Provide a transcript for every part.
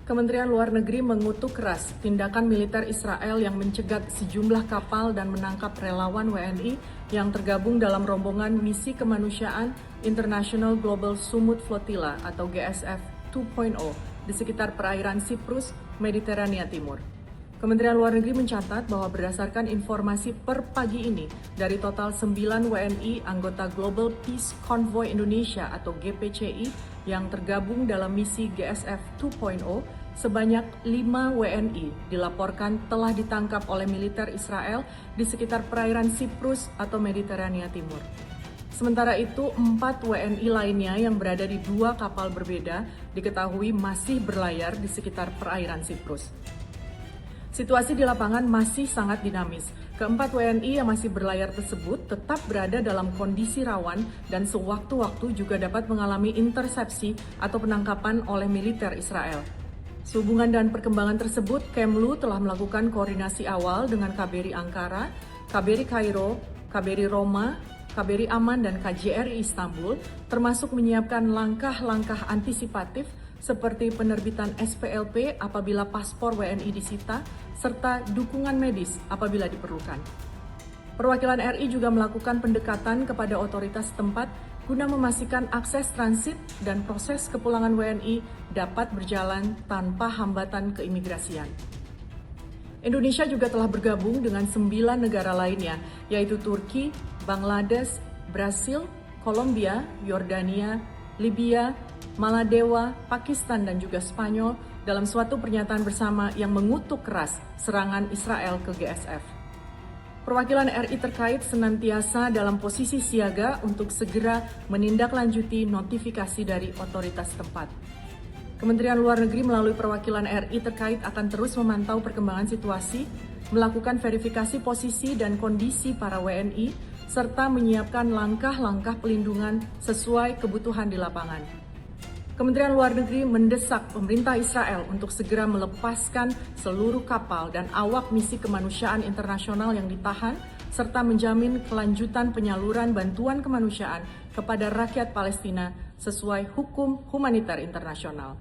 Kementerian Luar Negeri mengutuk keras tindakan militer Israel yang mencegat sejumlah kapal dan menangkap relawan WNI yang tergabung dalam rombongan misi kemanusiaan International Global Sumut Flotilla atau GSF 2.0 di sekitar perairan Siprus, Mediterania Timur. Kementerian Luar Negeri mencatat bahwa berdasarkan informasi per pagi ini, dari total 9 WNI anggota Global Peace Convoy Indonesia atau GPCI yang tergabung dalam misi GSF 2.0, sebanyak 5 WNI dilaporkan telah ditangkap oleh militer Israel di sekitar perairan Siprus atau Mediterania Timur. Sementara itu, 4 WNI lainnya yang berada di 2 kapal berbeda diketahui masih berlayar di sekitar perairan Siprus. Situasi di lapangan masih sangat dinamis. Keempat WNI yang masih berlayar tersebut tetap berada dalam kondisi rawan dan sewaktu-waktu juga dapat mengalami intersepsi atau penangkapan oleh militer Israel. Sehubungan dan perkembangan tersebut, Kemlu telah melakukan koordinasi awal dengan KBRI Ankara, KBRI Kairo, KBRI Roma, KBRI Aman, dan KJRI Istanbul, termasuk menyiapkan langkah-langkah antisipatif seperti penerbitan SPLP apabila paspor WNI disita, serta dukungan medis apabila diperlukan. Perwakilan RI juga melakukan pendekatan kepada otoritas setempat guna memastikan akses transit dan proses kepulangan WNI dapat berjalan tanpa hambatan keimigrasian. Indonesia juga telah bergabung dengan 9 negara lainnya, yaitu Turki, Bangladesh, Brasil, Kolombia, Yordania, Libya, Maladewa, Pakistan, dan juga Spanyol dalam suatu pernyataan bersama yang mengutuk keras serangan Israel ke GSF. Perwakilan RI terkait senantiasa dalam posisi siaga untuk segera menindaklanjuti notifikasi dari otoritas tempat. Kementerian Luar Negeri melalui perwakilan RI terkait akan terus memantau perkembangan situasi, melakukan verifikasi posisi dan kondisi para WNI, serta menyiapkan langkah-langkah pelindungan sesuai kebutuhan di lapangan. Kementerian Luar Negeri mendesak pemerintah Israel untuk segera melepaskan seluruh kapal dan awak misi kemanusiaan internasional yang ditahan, serta menjamin kelanjutan penyaluran bantuan kemanusiaan kepada rakyat Palestina sesuai hukum humaniter internasional.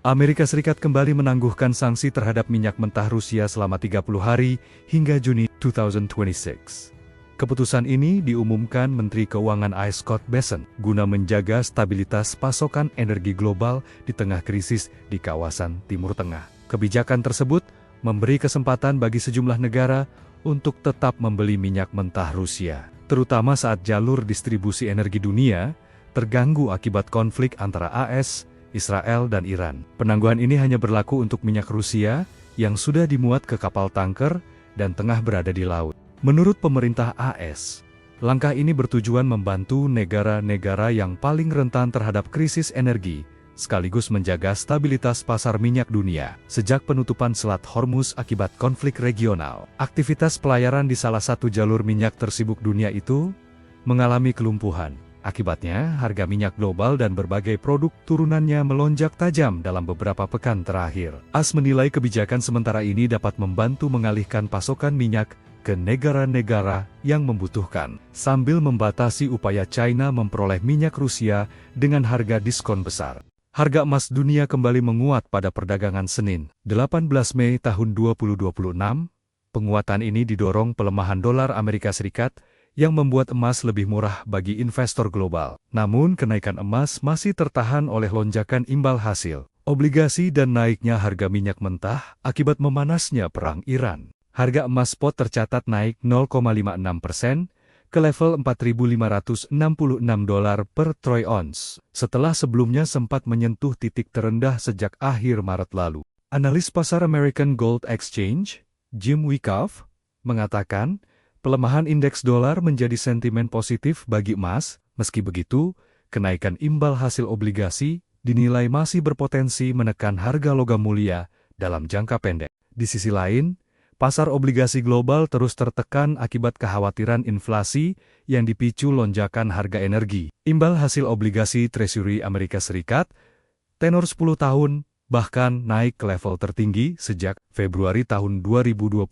Amerika Serikat kembali menangguhkan sanksi terhadap minyak mentah Rusia selama 30 hari hingga Juni 2026. Keputusan ini diumumkan Menteri Keuangan Scott Bessent guna menjaga stabilitas pasokan energi global di tengah krisis di kawasan Timur Tengah. Kebijakan tersebut memberi kesempatan bagi sejumlah negara untuk tetap membeli minyak mentah Rusia, terutama saat jalur distribusi energi dunia terganggu akibat konflik antara AS, Israel, dan Iran. Penangguhan ini hanya berlaku untuk minyak Rusia yang sudah dimuat ke kapal tanker dan tengah berada di laut. Menurut pemerintah AS, langkah ini bertujuan membantu negara-negara yang paling rentan terhadap krisis energi, sekaligus menjaga stabilitas pasar minyak dunia. Sejak penutupan Selat Hormuz akibat konflik regional, aktivitas pelayaran di salah satu jalur minyak tersibuk dunia itu mengalami kelumpuhan. Akibatnya, harga minyak global dan berbagai produk turunannya melonjak tajam dalam beberapa pekan terakhir. AS menilai kebijakan sementara ini dapat membantu mengalihkan pasokan minyak ke negara-negara yang membutuhkan, sambil membatasi upaya China memperoleh minyak Rusia dengan harga diskon besar. Harga emas dunia kembali menguat pada perdagangan Senin, 18 Mei tahun 2026. Penguatan ini didorong pelemahan dolar Amerika Serikat yang membuat emas lebih murah bagi investor global. Namun kenaikan emas masih tertahan oleh lonjakan imbal hasil obligasi dan naiknya harga minyak mentah akibat memanasnya perang Iran. Harga emas spot tercatat naik 0,56% ke level $4.566 per troy ounce, setelah sebelumnya sempat menyentuh titik terendah sejak akhir Maret lalu. Analis pasar American Gold Exchange, Jim Wyckoff, mengatakan pelemahan indeks dolar menjadi sentimen positif bagi emas. Meski begitu, kenaikan imbal hasil obligasi dinilai masih berpotensi menekan harga logam mulia dalam jangka pendek. Di sisi lain, pasar obligasi global terus tertekan akibat kekhawatiran inflasi yang dipicu lonjakan harga energi. Imbal hasil obligasi Treasury Amerika Serikat, tenor 10 tahun, bahkan naik ke level tertinggi sejak Februari tahun 2025.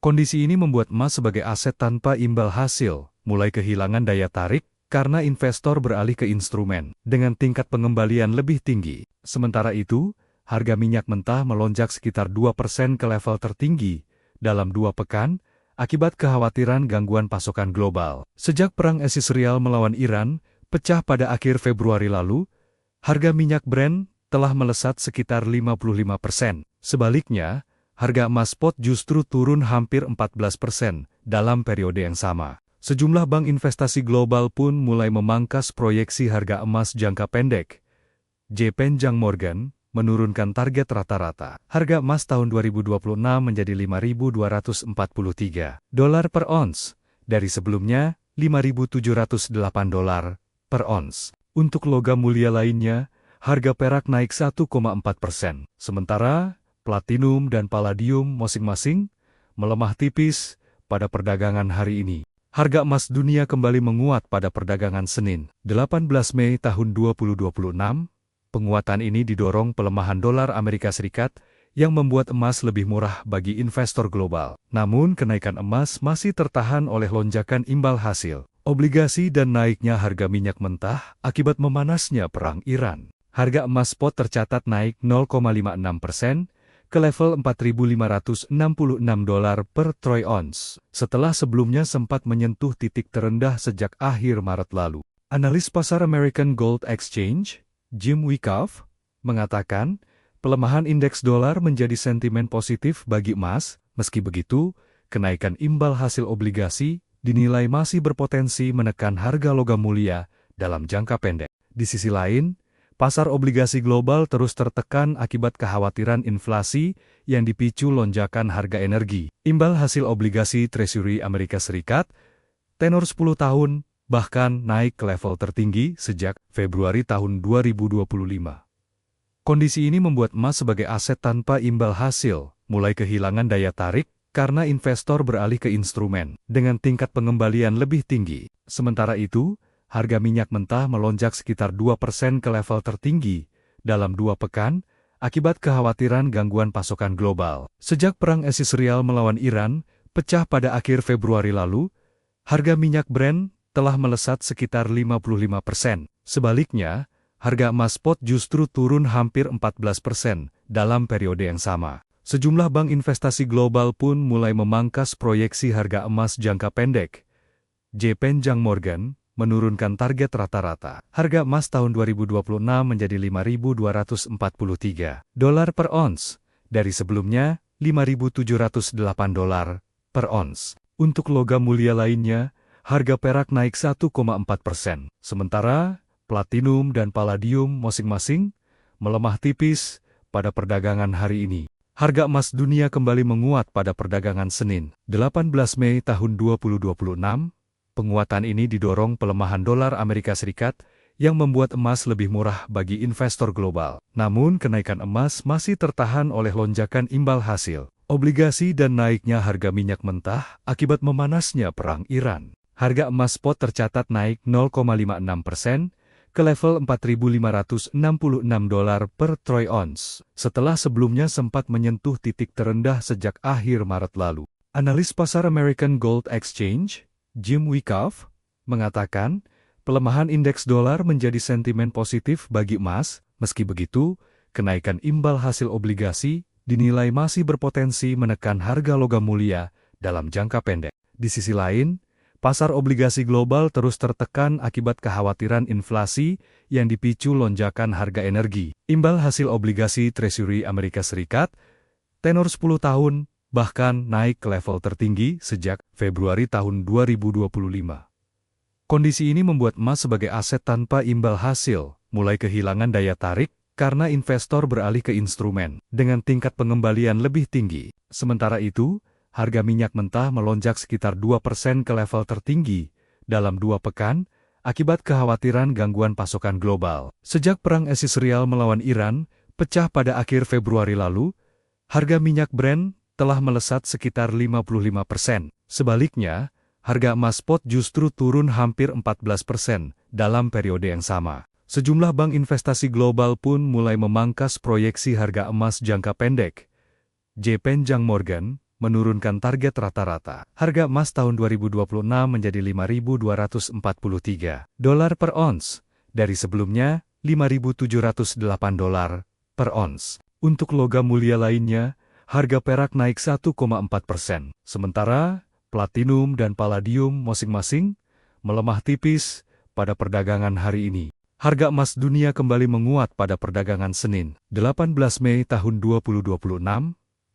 Kondisi ini membuat emas sebagai aset tanpa imbal hasil mulai kehilangan daya tarik karena investor beralih ke instrumen dengan tingkat pengembalian lebih tinggi. Sementara itu, harga minyak mentah melonjak sekitar 2% ke level tertinggi dalam 2 pekan akibat kekhawatiran gangguan pasokan global. Sejak perang Israel melawan Iran pecah pada akhir Februari lalu, harga minyak Brent telah melesat sekitar 55%. Sebaliknya, harga emas spot justru turun hampir 14% dalam periode yang sama. Sejumlah bank investasi global pun mulai memangkas proyeksi harga emas jangka pendek. JP Morgan menurunkan target rata-rata harga emas tahun 2026 menjadi $5.243 per ons, dari sebelumnya $5.708 per ons. Untuk logam mulia lainnya, harga perak naik 1,4%. Sementara, platinum dan palladium masing-masing melemah tipis pada perdagangan hari ini. Harga emas dunia kembali menguat pada perdagangan Senin, 18 Mei tahun 2026. Penguatan ini didorong pelemahan dolar Amerika Serikat yang membuat emas lebih murah bagi investor global. Namun kenaikan emas masih tertahan oleh lonjakan imbal hasil obligasi dan naiknya harga minyak mentah akibat memanasnya perang Iran. Harga emas spot tercatat naik 0,56% ke level $4.566 per troy ounce, setelah sebelumnya sempat menyentuh titik terendah sejak akhir Maret lalu. Analis pasar American Gold Exchange, Jim Wyckoff, mengatakan pelemahan indeks dolar menjadi sentimen positif bagi emas. Meski begitu, kenaikan imbal hasil obligasi dinilai masih berpotensi menekan harga logam mulia dalam jangka pendek. Di sisi lain, pasar obligasi global terus tertekan akibat kekhawatiran inflasi yang dipicu lonjakan harga energi. Imbal hasil obligasi Treasury Amerika Serikat, tenor 10 tahun, bahkan naik ke level tertinggi sejak Februari tahun 2025. Kondisi ini membuat emas sebagai aset tanpa imbal hasil mulai kehilangan daya tarik karena investor beralih ke instrumen dengan tingkat pengembalian lebih tinggi. Sementara itu, harga minyak mentah melonjak sekitar 2% ke level tertinggi dalam 2 pekan akibat kekhawatiran gangguan pasokan global. Sejak perang Israel melawan Iran pecah pada akhir Februari lalu, harga minyak Brent telah melesat sekitar 55%. Sebaliknya, harga emas spot justru turun hampir 14% dalam periode yang sama. Sejumlah bank investasi global pun mulai memangkas proyeksi harga emas jangka pendek. JP Morgan menurunkan target rata-rata harga emas tahun 2026 menjadi $5.243 per ons, dari sebelumnya $5.708 per ons. Untuk logam mulia lainnya, harga perak naik 1,4%. Sementara, platinum dan palladium masing-masing melemah tipis pada perdagangan hari ini. Harga emas dunia kembali menguat pada perdagangan Senin, 18 Mei tahun 2026. Penguatan ini didorong pelemahan dolar Amerika Serikat yang membuat emas lebih murah bagi investor global. Namun kenaikan emas masih tertahan oleh lonjakan imbal hasil obligasi dan naiknya harga minyak mentah akibat memanasnya perang Iran. Harga emas spot tercatat naik 0,56% ke level $4.566 per troy ounce, setelah sebelumnya sempat menyentuh titik terendah sejak akhir Maret lalu. Analis pasar American Gold Exchange, Jim Wyckoff, mengatakan pelemahan indeks dolar menjadi sentimen positif bagi emas. Meski begitu, kenaikan imbal hasil obligasi dinilai masih berpotensi menekan harga logam mulia dalam jangka pendek. Di sisi lain, pasar obligasi global terus tertekan akibat kekhawatiran inflasi yang dipicu lonjakan harga energi. Imbal hasil obligasi Treasury Amerika Serikat, tenor 10 tahun, bahkan naik ke level tertinggi sejak Februari tahun 2025. Kondisi ini membuat emas sebagai aset tanpa imbal hasil mulai kehilangan daya tarik karena investor beralih ke instrumen dengan tingkat pengembalian lebih tinggi. Sementara itu, harga minyak mentah melonjak sekitar 2% ke level tertinggi dalam 2 pekan akibat kekhawatiran gangguan pasokan global. Sejak perang Israel melawan Iran pecah pada akhir Februari lalu, harga minyak Brent telah melesat sekitar 55%. Sebaliknya, harga emas spot justru turun hampir 14% dalam periode yang sama. Sejumlah bank investasi global pun mulai memangkas proyeksi harga emas jangka pendek. JP Morgan menurunkan target rata-rata. Harga emas tahun 2026 menjadi $5.243 per ons, dari sebelumnya $5.708 per ons. Untuk logam mulia lainnya, harga perak naik 1,4%. Sementara, platinum dan palladium masing-masing melemah tipis pada perdagangan hari ini. Harga emas dunia kembali menguat pada perdagangan Senin, 18 Mei tahun 2026.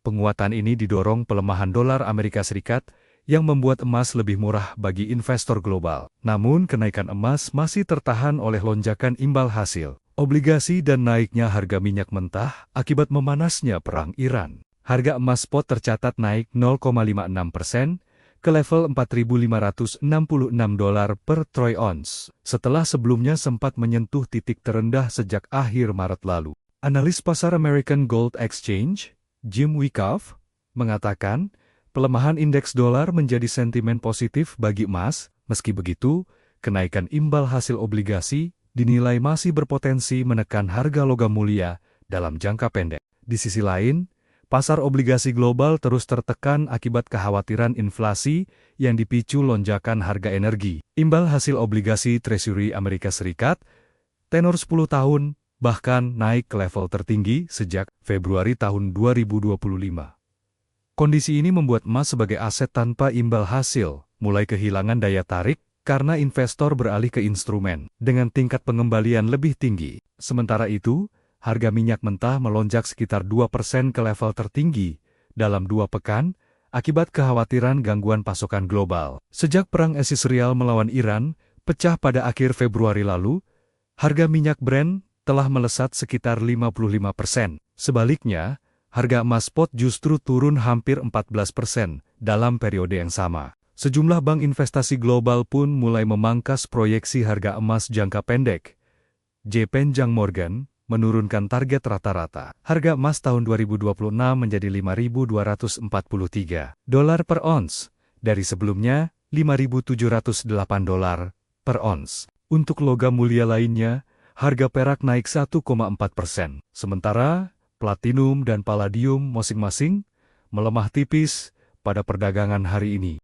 Penguatan ini didorong pelemahan dolar Amerika Serikat yang membuat emas lebih murah bagi investor global. Namun kenaikan emas masih tertahan oleh lonjakan imbal hasil obligasi dan naiknya harga minyak mentah akibat memanasnya perang Iran. Harga emas spot tercatat naik 0,56% ke level $4.566 per troy ounce, setelah sebelumnya sempat menyentuh titik terendah sejak akhir Maret lalu. Analis pasar American Gold Exchange, Jim Wyckoff, mengatakan pelemahan indeks dolar menjadi sentimen positif bagi emas. Meski begitu, kenaikan imbal hasil obligasi dinilai masih berpotensi menekan harga logam mulia dalam jangka pendek. Di sisi lain, pasar obligasi global terus tertekan akibat kekhawatiran inflasi yang dipicu lonjakan harga energi. Imbal hasil obligasi Treasury Amerika Serikat, tenor 10 tahun, bahkan naik ke level tertinggi sejak Februari tahun 2025. Kondisi ini membuat emas sebagai aset tanpa imbal hasil mulai kehilangan daya tarik karena investor beralih ke instrumen dengan tingkat pengembalian lebih tinggi. Sementara itu, harga minyak mentah melonjak sekitar 2% ke level tertinggi dalam 2 pekan akibat kekhawatiran gangguan pasokan global. Sejak perang Israel melawan Iran pecah pada akhir Februari lalu, harga minyak Brent telah melesat sekitar 55%. Sebaliknya, harga emas spot justru turun hampir 14% dalam periode yang sama. Sejumlah bank investasi global pun mulai memangkas proyeksi harga emas jangka pendek. JP Morgan menurunkan target rata-rata. Harga emas tahun 2026 menjadi $5.243 per ons, dari sebelumnya $5.708 per ons. Untuk logam mulia lainnya, harga perak naik 1,4%. Sementara, platinum dan palladium masing-masing melemah tipis pada perdagangan hari ini.